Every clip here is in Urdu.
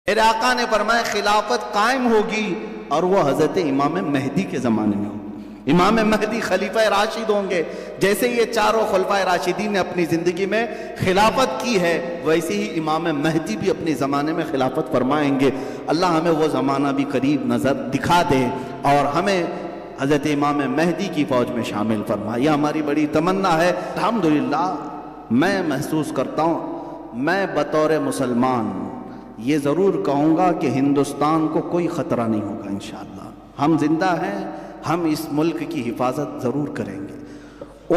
میرے آقا نے فرمایا خلافت قائم ہوگی اور وہ حضرت امام مہدی کے زمانے میں ہوگی۔ امام مہدی خلیفہ راشد ہوں گے، جیسے یہ چاروں خلفائے راشدین نے اپنی زندگی میں خلافت کی ہے، ویسے ہی امام مہدی بھی اپنے زمانے میں خلافت فرمائیں گے۔ اللہ ہمیں وہ زمانہ بھی قریب نظر دکھا دے اور ہمیں حضرت امام مہدی کی فوج میں شامل فرمائے، یہ ہماری بڑی تمنا ہے۔ الحمدللہ میں محسوس کرتا ہوں، میں بطور مسلمان یہ ضرور کہوں گا کہ ہندوستان کو کوئی خطرہ نہیں ہوگا انشاءاللہ۔ ہم زندہ ہیں، ہم اس ملک کی حفاظت ضرور کریں گے۔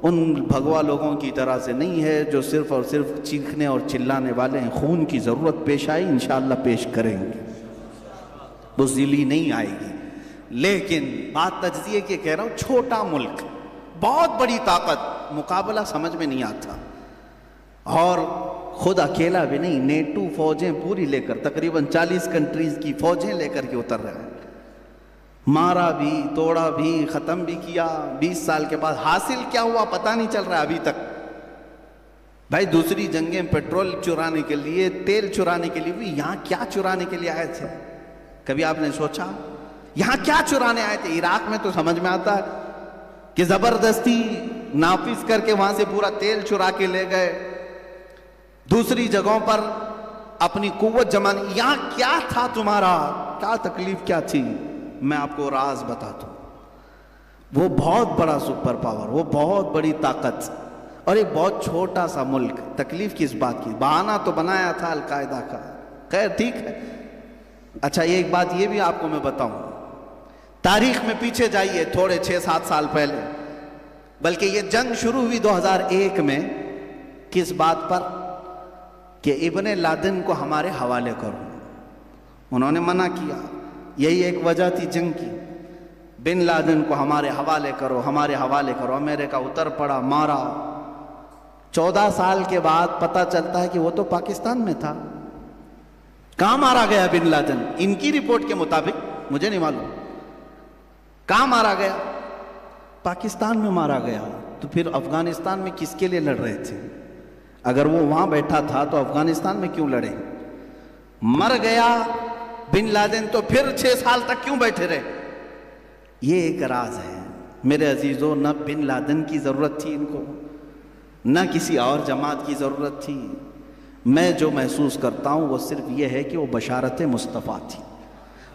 ان بھگوا لوگوں کی طرح سے نہیں ہے جو صرف اور صرف چیخنے اور چلانے والے ہیں۔ خون کی ضرورت پیش آئی انشاءاللہ پیش کریں گے، بزدلی نہیں آئے گی۔ لیکن بات تجزیے کی کہہ رہا ہوں، چھوٹا ملک، بہت بڑی طاقت، مقابلہ سمجھ میں نہیں آتا، اور خود اکیلا بھی نہیں، نیٹو فوجیں پوری لے کر تقریباً 40 کنٹریز کی فوجیں لے کر کے اتر رہے ہیں، مارا بھی، توڑا بھی، ختم بھی کیا۔ 20 سال کے بعد حاصل کیا ہوا پتہ نہیں چل رہا ابھی تک۔ بھائی دوسری جنگیں پیٹرول چرانے کے لیے، تیل چرانے کے لیے بھی، یہاں کیا چرانے کے لیے آئے تھے؟ کبھی آپ نے سوچا یہاں کیا چرانے آئے تھے؟ عراق میں تو سمجھ میں آتا ہے کہ زبردستی نافذ کر کے وہاں سے پورا تیل چرا کے لے گئے، دوسری جگہوں پر اپنی قوت جمانے۔ یہاں کیا تھا تمہارا؟ کیا تکلیف کیا تھی؟ میں آپ کو راز بتاتا ہوں۔ وہ بہت بڑا سپر پاور، وہ بہت بڑی طاقت، اور ایک بہت چھوٹا سا ملک۔ تکلیف کس بات کی؟ بہانہ تو بنایا تھا القاعدہ کا، خیر ٹھیک ہے۔ اچھا ایک بات یہ بھی آپ کو میں بتاؤں، تاریخ میں پیچھے جائیے تھوڑے 6-7 سال پہلے، بلکہ یہ جنگ شروع ہوئی 2001 میں، کس بات پر؟ کہ ابن لادن کو ہمارے حوالے کرو۔ انہوں نے منع کیا، یہی ایک وجہ تھی جنگ کی، بن لادن کو ہمارے حوالے کرو، ہمارے حوالے کرو۔ امریکہ اتر پڑا، مارا۔ 14 سال کے بعد پتہ چلتا ہے کہ وہ تو پاکستان میں تھا۔ کہاں مارا گیا بن لادن؟ ان کی رپورٹ کے مطابق، مجھے نہیں معلوم کہاں مارا گیا، پاکستان میں مارا گیا۔ تو پھر افغانستان میں کس کے لیے لڑ رہے تھے؟ اگر وہ وہاں بیٹھا تھا تو افغانستان میں کیوں لڑے؟ مر گیا بن لادن تو پھر 6 سال تک کیوں بیٹھے رہے؟ یہ ایک راز ہے میرے عزیزوں۔ نہ بن لادن کی ضرورت تھی ان کو، نہ کسی اور جماعت کی ضرورت تھی۔ میں جو محسوس کرتا ہوں وہ صرف یہ ہے کہ وہ بشارت مصطفیٰ تھی۔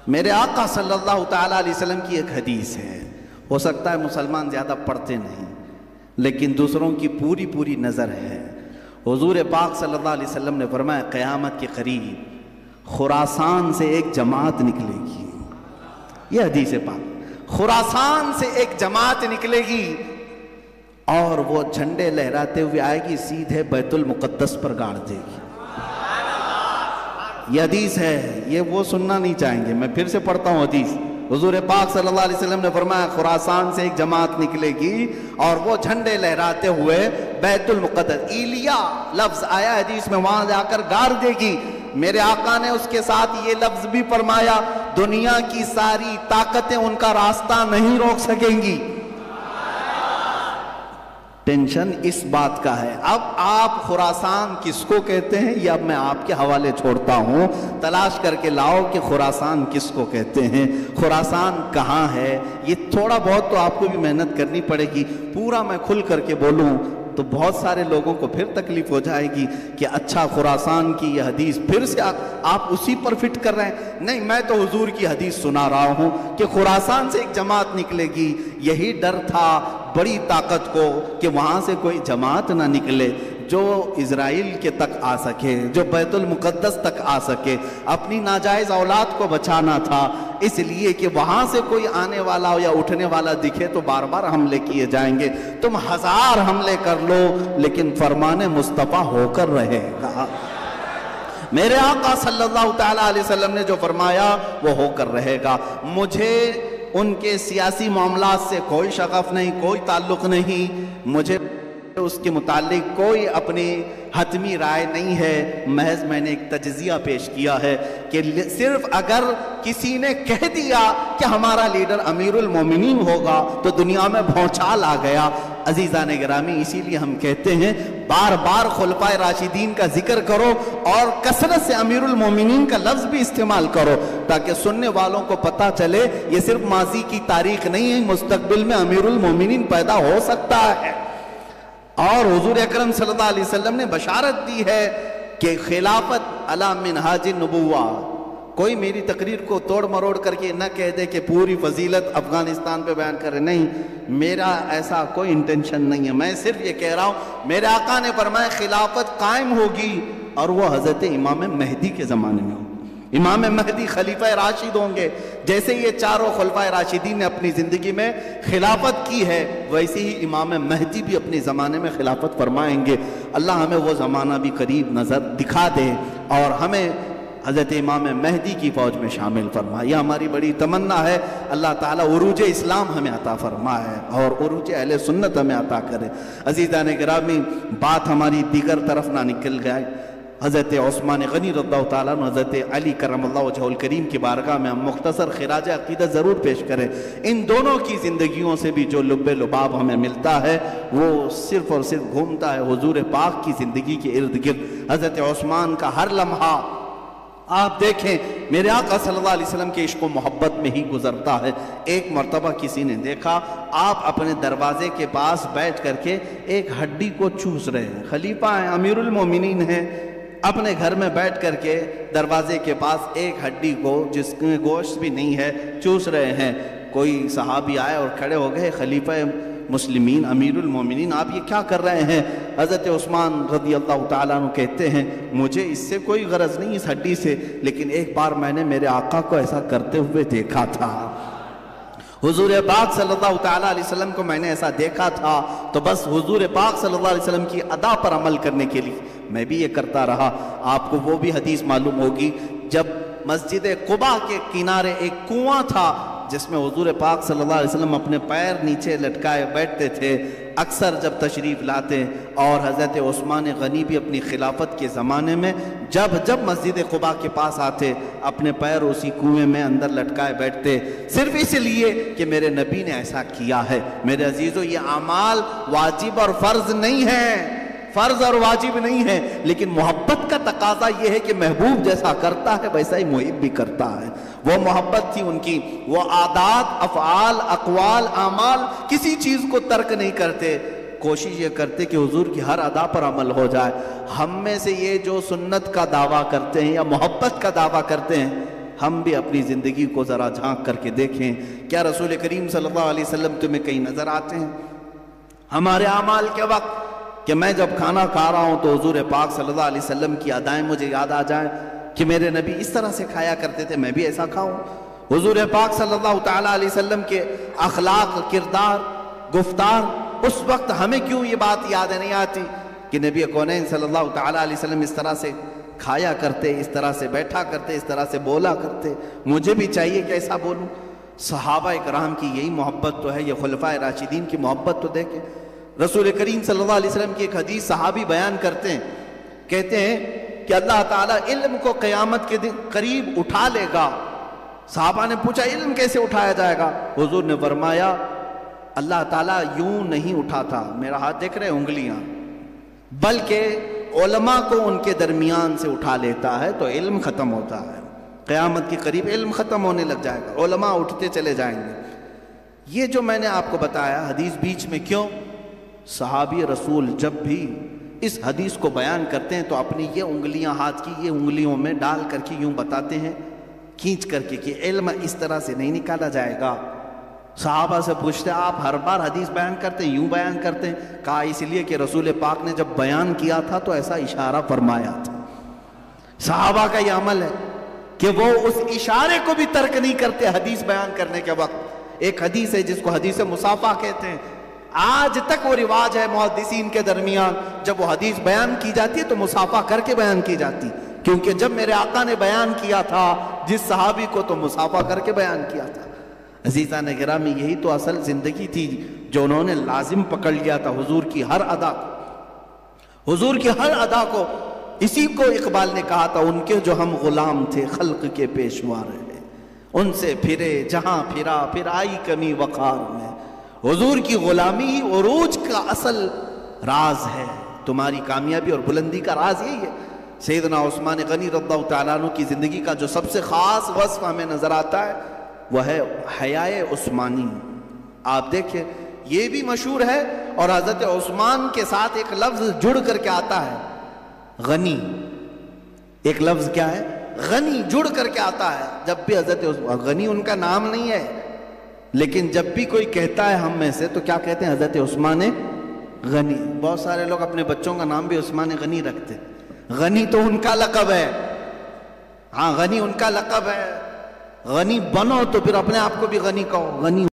میرے آقا صلی اللہ تعالیٰ علیہ وسلم کی ایک حدیث ہے، ہو سکتا ہے مسلمان زیادہ پڑھتے نہیں لیکن دوسروں کی پوری پوری نظر ہے۔ حضور پاک صلی اللہ علیہ وسلم نے فرمایا قیامت کے قریب خراسان سے ایک جماعت نکلے گی۔ یہ حدیث پاک، خراسان سے ایک جماعت نکلے گی اور وہ جھنڈے لہراتے ہوئے آئے گی، سیدھے بیت المقدس پر گاڑ دے گی۔ یہ حدیث ہے، یہ وہ سننا نہیں چاہیں گے، میں پھر سے پڑھتا ہوں حدیث۔ حضور پاک صلی اللہ علیہ وسلم نے فرمایا خراسان سے ایک جماعت نکلے گی اور وہ جھنڈے لہراتے ہوئے بیت المقدس، ایلیا لفظ آیا حدیث میں، وہاں جا کر گاڑ دے گی۔ میرے آقا نے اس کے ساتھ یہ لفظ بھی فرمایا دنیا کی ساری طاقتیں ان کا راستہ نہیں روک سکیں گی۔ ٹینشن اس بات کا ہے۔ اب آپ خراسان کس کو کہتے ہیں یہ اب میں آپ کے حوالے چھوڑتا ہوں، تلاش کر کے لاؤ کہ خراسان کس کو کہتے ہیں، خراسان کہاں ہے۔ یہ تھوڑا بہت تو آپ کو بھی محنت کرنی پڑے گی، پورا میں کھل کر کے بولوں تو بہت سارے لوگوں کو پھر تکلیف ہو جائے گی کہ اچھا خراسان کی یہ حدیث پھر سے آپ اسی پر فٹ کر رہے ہیں۔ نہیں، میں تو حضور کی حدیث سنا رہا ہوں کہ خراسان سے ایک جماعت نکلے گی۔ یہی ڈر تھا بڑی طاقت کو کہ وہاں سے کوئی جماعت نہ نکلے جو اسرائیل کے تک آ سکے، جو بیت المقدس تک آ سکے۔ اپنی ناجائز اولاد کو بچانا تھا، اس لیے کہ وہاں سے کوئی آنے والا یا اٹھنے والا دکھے تو بار بار حملے کیے جائیں گے۔ تم 1000 حملے کر لو لیکن فرمان مصطفیٰ ہو کر رہے گا۔ میرے آقا صلی اللہ تعالیٰ علیہ وسلم نے جو فرمایا وہ ہو کر رہے گا۔ مجھے ان کے سیاسی معاملات سے کوئی شغف نہیں، کوئی تعلق نہیں، مجھے اس کے متعلق کوئی اپنی حتمی رائے نہیں ہے، محض میں نے ایک تجزیہ پیش کیا ہے کہ صرف اگر کسی نے کہہ دیا کہ ہمارا لیڈر امیر المومنین ہوگا تو دنیا میں بھونچال آ گیا۔ عزیزان گرامی، اسی لیے ہم کہتے ہیں بار بار خلفائے راشدین کا ذکر کرو اور کثرت سے امیر المومنین کا لفظ بھی استعمال کرو، تاکہ سننے والوں کو پتہ چلے یہ صرف ماضی کی تاریخ نہیں ہے، مستقبل میں امیر المومنین پیدا ہو سکتا ہے۔ اور حضور اکرم صلی اللہ علیہ وسلم نے بشارت دی ہے کہ خلافت علی منہاج النبوہ، کوئی میری تقریر کو توڑ مروڑ کر کے نہ کہہ دے کہ پوری فضیلت افغانستان پہ بیان کرے، نہیں، میرا ایسا کوئی انٹینشن نہیں ہے، میں صرف یہ کہہ رہا ہوں میرے آقا نے فرمایا خلافت قائم ہوگی اور وہ حضرت امام مہدی کے زمانے میں ہوگی۔ امام مہدی خلیفہ راشد ہوں گے، جیسے یہ چاروں خلفائے راشدین نے اپنی زندگی میں خلافت کی ہے، ویسے ہی امام مہدی بھی اپنے زمانے میں خلافت فرمائیں گے۔ اللہ ہمیں وہ زمانہ بھی قریب نظر دکھا دے اور ہمیں حضرت امام مہدی کی فوج میں شامل فرمائے، یہ ہماری بڑی تمنا ہے۔ اللہ تعالیٰ عروج اسلام ہمیں عطا فرمائے اور عروج اہل سنت ہمیں عطا کرے۔ عزیزان گرامی، بات ہماری دیگر طرف نہ نکل گئے، حضرت عثمان غنی رضی اللہ تعالیٰ عنہ، حضرت علی کرم اللہ وجہہ الکریم کی بارگاہ میں ہم مختصر خراج عقیدت ضرور پیش کریں۔ ان دونوں کی زندگیوں سے بھی جو لب لباب ہمیں ملتا ہے وہ صرف اور صرف گھومتا ہے حضور پاک کی زندگی کے ارد گرد۔ حضرت عثمان کا ہر لمحہ آپ دیکھیں میرے آقا صلی اللہ علیہ وسلم کے عشق و محبت میں ہی گزرتا ہے۔ ایک مرتبہ کسی نے دیکھا آپ اپنے دروازے کے پاس بیٹھ کر کے ایک ہڈی کو چوس رہے ہیں، خلیفہ ہیں، امیر المومنین ہیں، اپنے گھر میں بیٹھ کر کے دروازے کے پاس ایک ہڈی کو جس میں گوشت بھی نہیں ہے چوس رہے ہیں۔ کوئی صحابی آئے اور کھڑے ہو گئے، خلیفہ مسلمین امیر المومنین آپ یہ کیا کر رہے ہیں؟ حضرت عثمان رضی اللہ تعالیٰ عنہ کہتے ہیں مجھے اس سے کوئی غرض نہیں اس ہڈی سے، لیکن ایک بار میں نے میرے آقا کو ایسا کرتے ہوئے دیکھا تھا، حضور پاک صلی اللہ تعالیٰ علیہ وسلم کو میں نے ایسا دیکھا تھا، تو بس حضور پاک صلی اللہ علیہ وسلم کی ادا پر عمل کرنے کے لیے میں بھی یہ کرتا رہا۔ آپ کو وہ بھی حدیث معلوم ہوگی جب مسجد قباء کے کنارے ایک کنواں تھا جس میں حضور پاک صلی اللہ علیہ وسلم اپنے پیر نیچے لٹکائے بیٹھتے تھے، اکثر جب تشریف لاتے، اور حضرت عثمان غنی بھی اپنی خلافت کے زمانے میں جب مسجد قباء کے پاس آتے اپنے پیر اسی کنویں میں اندر لٹکائے بیٹھتے، صرف اس لیے کہ میرے نبی نے ایسا کیا ہے۔ میرے عزیزو، یہ اعمال واجب اور فرض نہیں ہے، فرض اور واجب نہیں ہے، لیکن محبت کا تقاضا یہ ہے کہ محبوب جیسا کرتا ہے ویسا ہی محب بھی کرتا ہے۔ وہ محبت تھی ان کی، وہ عادات، افعال، اقوال، اعمال کسی چیز کو ترک نہیں کرتے، کوشش یہ کرتے کہ حضور کی ہر ادا پر عمل ہو جائے۔ ہم میں سے یہ جو سنت کا دعویٰ کرتے ہیں یا محبت کا دعویٰ کرتے ہیں، ہم بھی اپنی زندگی کو ذرا جھانک کر کے دیکھیں، کیا رسول کریم صلی اللہ علیہ وسلم تمہیں کہیں نظر آتے ہیں؟ ہمارے اعمال کے وقت کہ میں جب کھانا کھا رہا ہوں تو حضور پاک صلی اللہ علیہ وسلم کی ادائیں مجھے یاد آ جائیں کہ میرے نبی اس طرح سے کھایا کرتے تھے، میں بھی ایسا کھاؤں۔ حضور پاک صلی اللہ تعالیٰ علیہ وسلم کے اخلاق، کردار، گفتار، اس وقت ہمیں کیوں یہ بات یاد نہیں آتی کہ نبی کونین صلی اللہ تعالیٰ علیہ وسلم اس طرح سے کھایا کرتے، اس طرح سے بیٹھا کرتے، اس طرح سے بولا کرتے، مجھے بھی چاہیے کہ ایسا بولوں۔ صحابہ اکرام کی یہی محبت تو ہے، یہ خلفائے راشدین کی محبت تو دیکھیں۔ رسول کریم صلی اللہ علیہ وسلم کی ایک حدیث صحابی بیان کرتے ہیں، کہتے ہیں کہ اللہ تعالیٰ علم کو قیامت کے دن قریب اٹھا لے گا۔ صحابہ نے پوچھا علم کیسے اٹھایا جائے گا؟ حضور نے فرمایا اللہ تعالیٰ یوں نہیں اٹھاتا، میرا ہاتھ دیکھ رہے انگلیاں، بلکہ علماء کو ان کے درمیان سے اٹھا لیتا ہے تو علم ختم ہوتا ہے۔ قیامت کے قریب علم ختم ہونے لگ جائے گا، علماء اٹھتے چلے جائیں گے۔ یہ جو میں نے آپ کو بتایا حدیث بیچ میں کیوں؟ صحابی رسول جب بھی اس حدیث کو بیان کرتے ہیں تو اپنی یہ انگلیاں ہاتھ کی یہ انگلیوں میں ڈال کر کے یوں بتاتے ہیں، کھینچ کر کے، کہ علم اس طرح سے نہیں نکالا جائے گا۔ صحابہ سے پوچھتے آپ ہر بار حدیث بیان کرتے ہیں، یوں بیان کرتے ہیں؟ کہا اس لیے کہ رسول پاک نے جب بیان کیا تھا تو ایسا اشارہ فرمایا تھا۔ صحابہ کا یہ عمل ہے کہ وہ اس اشارے کو بھی ترک نہیں کرتے حدیث بیان کرنے کے وقت۔ ایک حدیث ہے جس کو حدیث مصافحہ کہتے ہیں، آج تک وہ رواج ہے محدثین کے درمیان، جب وہ حدیث بیان کی جاتی ہے تو مصافحہ کر کے بیان کی جاتی، کیونکہ جب میرے آقا نے بیان کیا تھا جس صحابی کو تو مصافحہ کر کے بیان کیا تھا۔ عزیزان گرامی، یہی تو اصل زندگی تھی جو انہوں نے لازم پکڑ لیا تھا حضور کی ہر ادا کو، حضور کی ہر ادا کو۔ اسی کو اقبال نے کہا تھا، ان کے جو ہم غلام تھے خلق کے پیشوا رہے، ان سے پھرے جہاں پھرا پھر آئی کمی وقار میں۔ حضور کی غلامی ہی عروج کا اصل راز ہے، تمہاری کامیابی اور بلندی کا راز یہی ہے۔ سیدنا عثمان غنی رضی اللہ تعالیٰ عنہ کی زندگی کا جو سب سے خاص وصف ہمیں نظر آتا ہے وہ ہے حیائے عثمانی۔ آپ دیکھیں یہ بھی مشہور ہے، اور حضرت عثمان کے ساتھ ایک لفظ جڑ کر کے آتا ہے، غنی۔ ایک لفظ کیا ہے؟ غنی، جڑ کر کے آتا ہے۔ جب بھی حضرت عثمان، غنی ان کا نام نہیں ہے، لیکن جب بھی کوئی کہتا ہے ہم میں سے تو کیا کہتے ہیں؟ حضرت عثمان غنی۔ بہت سارے لوگ اپنے بچوں کا نام بھی عثمان غنی رکھتے، غنی تو ان کا لقب ہے۔ ہاں غنی ان کا لقب ہے، غنی بنو تو پھر اپنے آپ کو بھی غنی کہو، غنی